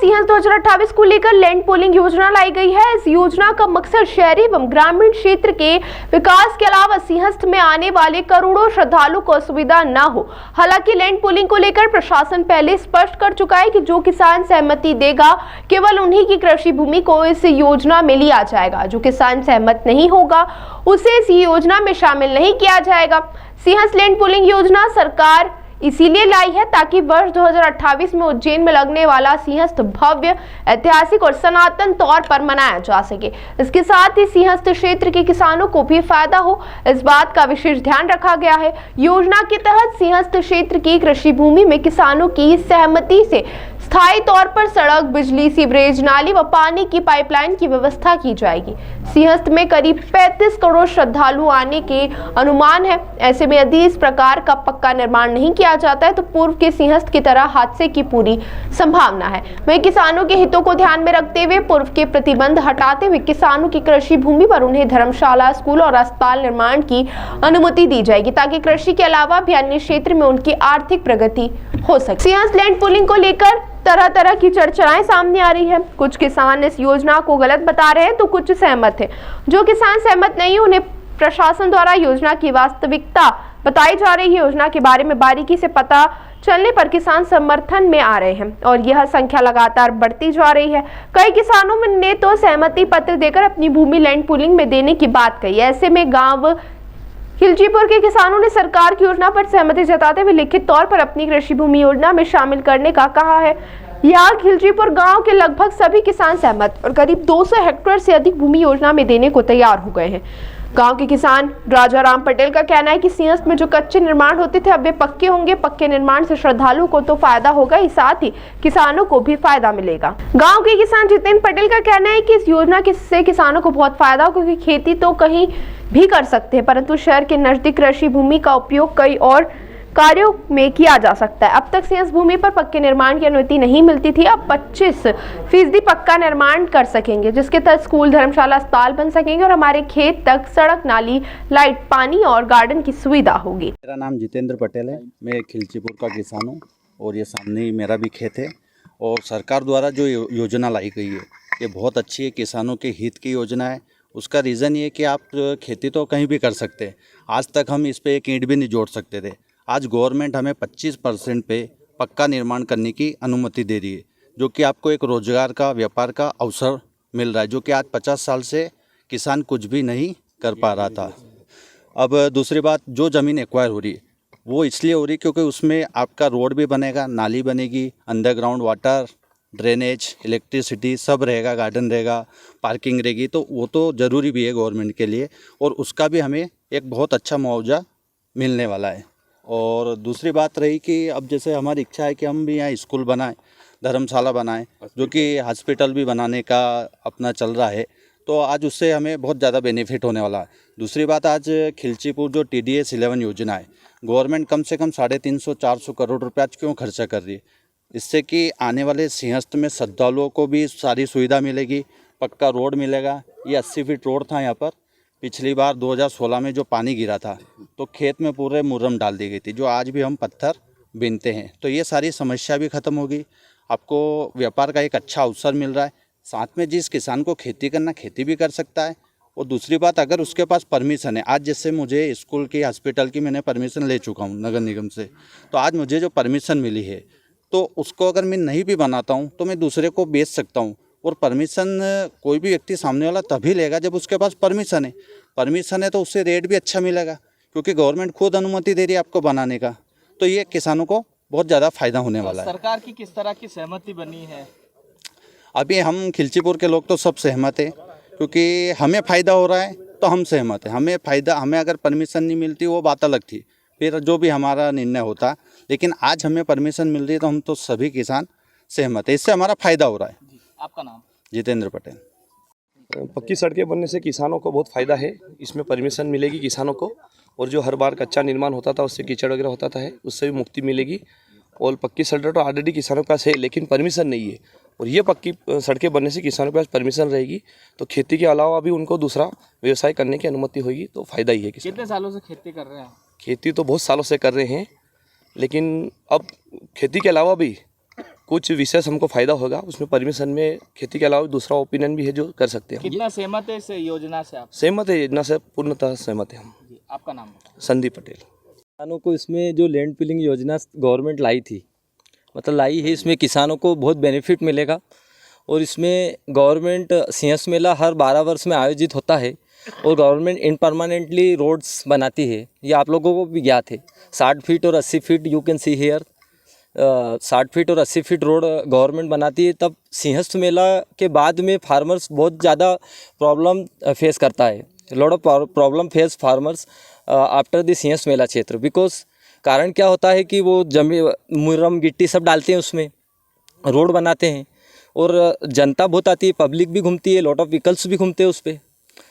सिंहस्थ 2028 को लेकर land pooling योजना लाई गई है। इस योजना का मकसद शहरी एवं ग्रामीण क्षेत्र के विकास के अलावा सिंहस्थ में आने वाले करोड़ों श्रद्धालु को असुविधा न हो। हालांकि लैंड पूलिंग को लेकर प्रशासन पहले स्पष्ट कर चुका है कि जो किसान सहमति देगा केवल उन्हीं की कृषि भूमि को इस योजना में लिया जाएगा। जो किसान सहमत नहीं होगा उसे इस योजना में शामिल नहीं किया जाएगा। सिंहस्थ लैंड पूलिंग योजना सरकार इसीलिए लाई है ताकि वर्ष 2028 में उज्जैन में लगने वाला सिंहस्थ भव्य, ऐतिहासिक और सनातन तौर पर मनाया जा सके। इसके साथ ही सिंहस्थ क्षेत्र के किसानों को भी फायदा हो, इस बात का विशेष ध्यान रखा गया है। योजना के तहत सिंहस्थ क्षेत्र की कृषि भूमि में किसानों की सहमति से स्थायी तौर पर सड़क, बिजली, सीवरेज, नाली व पानी की पाइपलाइन की व्यवस्था की जाएगी। सिंहस्थ में करीब 35 करोड़ श्रद्धालु आने के अनुमान है। ऐसे में यदि इस प्रकार का पक्का निर्माण नहीं किया जाता है तो पूर्व के सिंहस्थ की तरह हादसे की पूरी संभावना है। वहीं किसानों के हितों को ध्यान में रखते हुए पूर्व के प्रतिबंध हटाते हुए किसानों की कृषि भूमि पर उन्हें धर्मशाला, स्कूल और अस्पताल निर्माण की अनुमति दी जाएगी ताकि कृषि के अलावा भी अन्य क्षेत्र में उनकी आर्थिक प्रगति हो सके। सिंहस्थ लैंड पूलिंग को लेकर तरह तरह की चर्चाएं सामने आ रही है। कुछ किसान इस योजना को गलत बता रहे हैं तो कुछ सहमत है। जो किसान सहमत नहीं उन्हें प्रशासन द्वारा योजना की वास्तविकता बताई जा रही है। योजना के बारे में बारीकी से पता चलने पर किसान समर्थन में आ रहे हैं और यह संख्या लगातार बढ़ती जा रही है। कई किसानों ने तो सहमति पत्र देकर अपनी भूमि लैंड पूलिंग में देने की बात कही। ऐसे में गांव खिलचीपुर के किसानों ने सरकार की योजना पर सहमति जताते हुए लिखित तौर पर अपनी कृषि भूमि योजना में शामिल करने का कहा है। यहाँ खिलचीपुर गांव के लगभग सभी किसान सहमत और करीब 200 हेक्टेयर से अधिक भूमि योजना में देने को तैयार हो गए हैं। गांव के किसान राजा राम पटेल का कहना है कि सिंहस्थ में जो कच्चे निर्माण होते थे अब वे पक्के होंगे। पक्के निर्माण से श्रद्धालुओं को तो फायदा होगा ही, साथ ही किसानों को भी फायदा मिलेगा। गांव के किसान जितेंद्र पटेल का कहना है कि इस योजना से किसानों को बहुत फायदा होगा क्योंकि खेती तो कहीं भी कर सकते हैं परंतु शहर के नजदीक कृषि भूमि का उपयोग कई और कार्यों में किया जा सकता है। अब तक सिंहस्थ भूमि पर पक्के निर्माण की अनुमति नहीं मिलती थी, अब 25% पक्का निर्माण कर सकेंगे जिसके तहत स्कूल, धर्मशाला, अस्पताल बन सकेंगे और हमारे खेत तक सड़क, नाली, लाइट, पानी और गार्डन की सुविधा होगी। मेरा नाम जितेंद्र पटेल है, मैं खिलचीपुर का किसान हूँ और ये सामने ही मेरा भी खेत है। और सरकार द्वारा जो योजना लाई गई है ये बहुत अच्छी है, किसानों के हित की योजना है। उसका रीज़न ये कि आप खेती तो कहीं भी कर सकते हैं। आज तक हम इस पर एक ईंट भी नहीं जोड़ सकते थे। आज गवर्नमेंट हमें 25% पे पक्का निर्माण करने की अनुमति दे रही है, जो कि आपको एक रोजगार का, व्यापार का अवसर मिल रहा है, जो कि आज 50 साल से किसान कुछ भी नहीं कर पा रहा था। अब दूसरी बात, जो ज़मीन एक्वायर हो रही है वो इसलिए हो रही है क्योंकि उसमें आपका रोड भी बनेगा, नाली बनेगी, अंडरग्राउंड वाटर, ड्रेनेज, इलेक्ट्रिसिटी सब रहेगा, गार्डन रहेगा, पार्किंग रहेगी। तो वो तो ज़रूरी भी है गवर्नमेंट के लिए और उसका भी हमें एक बहुत अच्छा मुआवजा मिलने वाला है। और दूसरी बात रही कि अब जैसे हमारी इच्छा है कि हम भी यहाँ स्कूल बनाएं, धर्मशाला बनाएं, जो कि हॉस्पिटल भी बनाने का अपना चल रहा है, तो आज उससे हमें बहुत ज़्यादा बेनिफिट होने वाला है। दूसरी बात, आज खिलचीपुर जो TDS 11 योजना है, गवर्नमेंट कम से कम 350-400 करोड़ रुपये आज क्यों खर्चा कर रही है, इससे कि आने वाले सिंहस्थ में श्रद्धालुओं को भी सारी सुविधा मिलेगी, पक्का रोड मिलेगा। ये 80 फीट रोड था यहाँ पर, पिछली बार 2016 में जो पानी गिरा था तो खेत में पूरे मुर्रम डाल दी गई थी, जो आज भी हम पत्थर बीनते हैं। तो ये सारी समस्या भी ख़त्म होगी, आपको व्यापार का एक अच्छा अवसर मिल रहा है। साथ में जिस किसान को खेती करना, खेती भी कर सकता है। और दूसरी बात, अगर उसके पास परमिशन है, आज जैसे मुझे स्कूल की, हॉस्पिटल की मैंने परमिशन ले चुका हूँ नगर निगम से, तो आज मुझे जो परमिशन मिली है तो उसको अगर मैं नहीं भी बनाता हूँ तो मैं दूसरे को बेच सकता हूँ। और परमिशन कोई भी व्यक्ति सामने वाला तभी लेगा जब उसके पास परमिशन है। परमिशन है तो उससे रेट भी अच्छा मिलेगा क्योंकि गवर्नमेंट खुद अनुमति दे रही है आपको बनाने का। तो ये किसानों को बहुत ज़्यादा फायदा होने वाला है। सरकार की किस तरह की सहमति बनी है? अभी हम खिलचीपुर के लोग तो सब सहमत है क्योंकि हमें फ़ायदा हो रहा है तो हम सहमत हैं। हमें अगर परमिशन नहीं मिलती वो बात अलग थी, फिर जो भी हमारा निर्णय होता, लेकिन आज हमें परमिशन मिल रही है तो हम तो सभी किसान सहमत है, इससे हमारा फ़ायदा हो रहा है। आपका नाम? जितेंद्र पटेल। पक्की सड़कें बनने से किसानों को बहुत फ़ायदा है, इसमें परमिशन मिलेगी किसानों को और जो हर बार कच्चा निर्माण होता था उससे कीचड़ वगैरह होता था उससे भी मुक्ति मिलेगी। और पक्की सड़कें तो ऑलरेडी किसानों के पास है लेकिन परमिशन नहीं है, और ये पक्की सड़कें बनने से किसानों के पास परमिशन रहेगी तो खेती के अलावा भी उनको दूसरा व्यवसाय करने की अनुमति होगी, तो फ़ायदा ही है। कितने सालों से खेती कर रहे हैं? खेती तो बहुत सालों से कर रहे हैं, लेकिन अब खेती के अलावा भी कुछ विशेष हमको फ़ायदा होगा उसमें परमिशन में। खेती के अलावा दूसरा ओपिनियन भी है जो कर सकते हैं। कितना सहमत है इस योजना से आप? सहमत है, योजना से पूर्णतः सहमत है हम। जी, आपका नाम बताइए। संदीप पटेल। किसानों को इसमें जो लैंड पुलिंग योजना गवर्नमेंट लाई थी, मतलब लाई है, इसमें किसानों को बहुत बेनिफिट मिलेगा। और इसमें गवर्नमेंट सिंहस्थ मेला हर 12 वर्ष में आयोजित होता है और गवर्नमेंट इनपरमानेंटली रोड्स बनाती है। ये आप लोगों को भी ज्ञात है। 60 फीट और 80 feet you can see here 60 feet और 80 फीट रोड गवर्नमेंट बनाती है। तब सिंहस्थ मेला के बाद में फार्मर्स बहुत ज़्यादा प्रॉब्लम फेस करता है। Lot of problem face farmers after the Simhastha mela क्षेत्र। बिकॉज कारण क्या होता है कि वो मुरम गिट्टी सब डालते हैं, उसमें रोड बनाते हैं और जनता बहुत आती है, पब्लिक भी घूमती है, लॉट ऑफ व्हीकल्स भी घूमते हैं उस पर।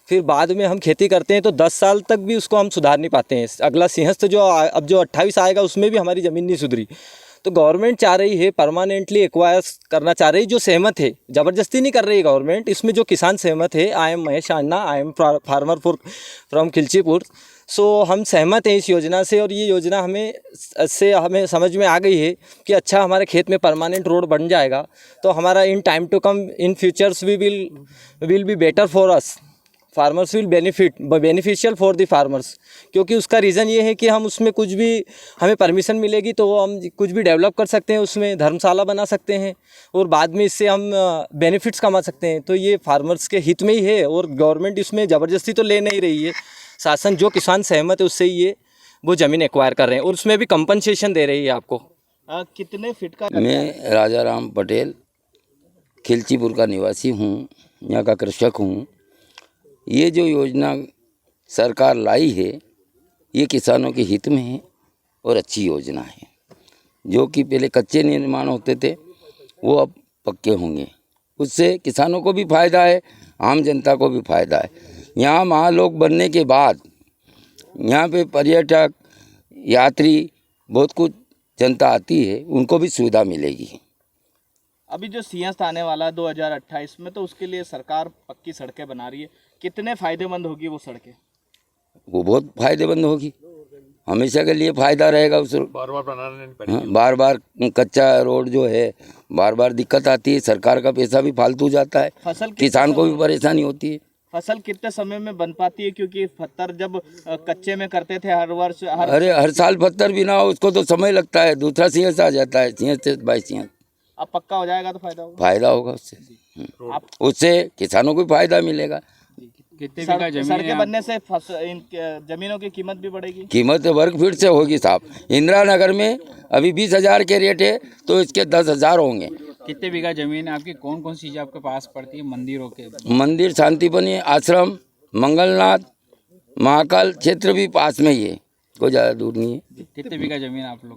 फिर बाद में हम खेती करते हैं तो 10 साल तक भी उसको हम सुधार नहीं पाते हैं। अगला सिंहस्थ जो अब जो 28 आएगा उसमें भी हमारी ज़मीन नहीं सुधरी। तो गवर्नमेंट चाह रही है परमानेंटली एक्वायर करना चाह रही है। जो सहमत है, ज़बरदस्ती नहीं कर रही है गवर्नमेंट इसमें। जो किसान सहमत है, I am Mahesh Anna, I am farmer from Khilchipur. So हम सहमत हैं इस योजना से और ये योजना हमें समझ में आ गई है कि अच्छा हमारे खेत में परमानेंट रोड बन जाएगा तो हमारा in time to come in futures we will be better for us. Farmers will beneficial for the farmers. क्योंकि उसका रीज़न ये है कि हम उसमें कुछ भी हमें परमिशन मिलेगी तो हम कुछ भी डेवलप कर सकते हैं, उसमें धर्मशाला बना सकते हैं और बाद में इससे हम बेनिफिट्स कमा सकते हैं। तो ये फार्मर्स के हित में ही है और गवर्नमेंट इसमें ज़बरदस्ती तो ले नहीं रही है। शासन जो किसान सहमत है उससे ये वो ज़मीन एक्वायर कर रहे हैं और उसमें भी कंपनसेशन दे रही है आपको। कितने फीट का? मैं राजा राम पटेल खिलचीपुर का निवासी हूँ, यहाँ का कृषक हूँ। ये जो योजना सरकार लाई है ये किसानों के हित में है और अच्छी योजना है। जो कि पहले कच्चे निर्माण होते थे वो अब पक्के होंगे। उससे किसानों को भी फ़ायदा है, आम जनता को भी फ़ायदा है। यहाँ महालोक बनने के बाद यहाँ पे पर्यटक यात्री बहुत कुछ जनता आती है, उनको भी सुविधा मिलेगी। अभी जो सिंहस्थ आने वाला है 2028 में, तो उसके लिए सरकार पक्की सड़कें बना रही है। कितने फ़ायदेमंद होगी वो सड़कें? वो बहुत फ़ायदेमंद होगी, हमेशा के लिए फ़ायदा रहेगा। उस बार बार बनाना नहीं पड़ेगा। बार बार कच्चा रोड जो है बार बार दिक्कत आती है, सरकार का पैसा भी फालतू जाता है, किसान को भी परेशानी होती है। फसल कितने समय में बन पाती है? क्योंकि पत्थर जब कच्चे में करते थे हर वर्ष हर साल पत्थर भी ना हो उसको तो समय लगता है, दूसरा सिंहस्थ आ जाता है, सिंहस्थ बाई सिंहस्थ। अब पक्का हो जाएगा तो फायदा होगा उससे। उससे किसानों को फायदा मिलेगा। सड़कें बनने से इन जमीनों की कीमत भी बढ़ेगी। कीमत वर्ग फीट से होगी साहब। इंदिरा नगर में अभी 20,000 के रेट है तो इसके 10,000 होंगे। कितने बीघा जमीन है आपकी? कौन कौन सी चीज़ आपके पास पड़ती है? मंदिरों के? मंदिर शांतिपनी आश्रम, मंगलनाथ, महाकाल क्षेत्र भी पास में ही है, कोई ज़्यादा दूर नहीं है। कितने बीघा जमीन आप लोग?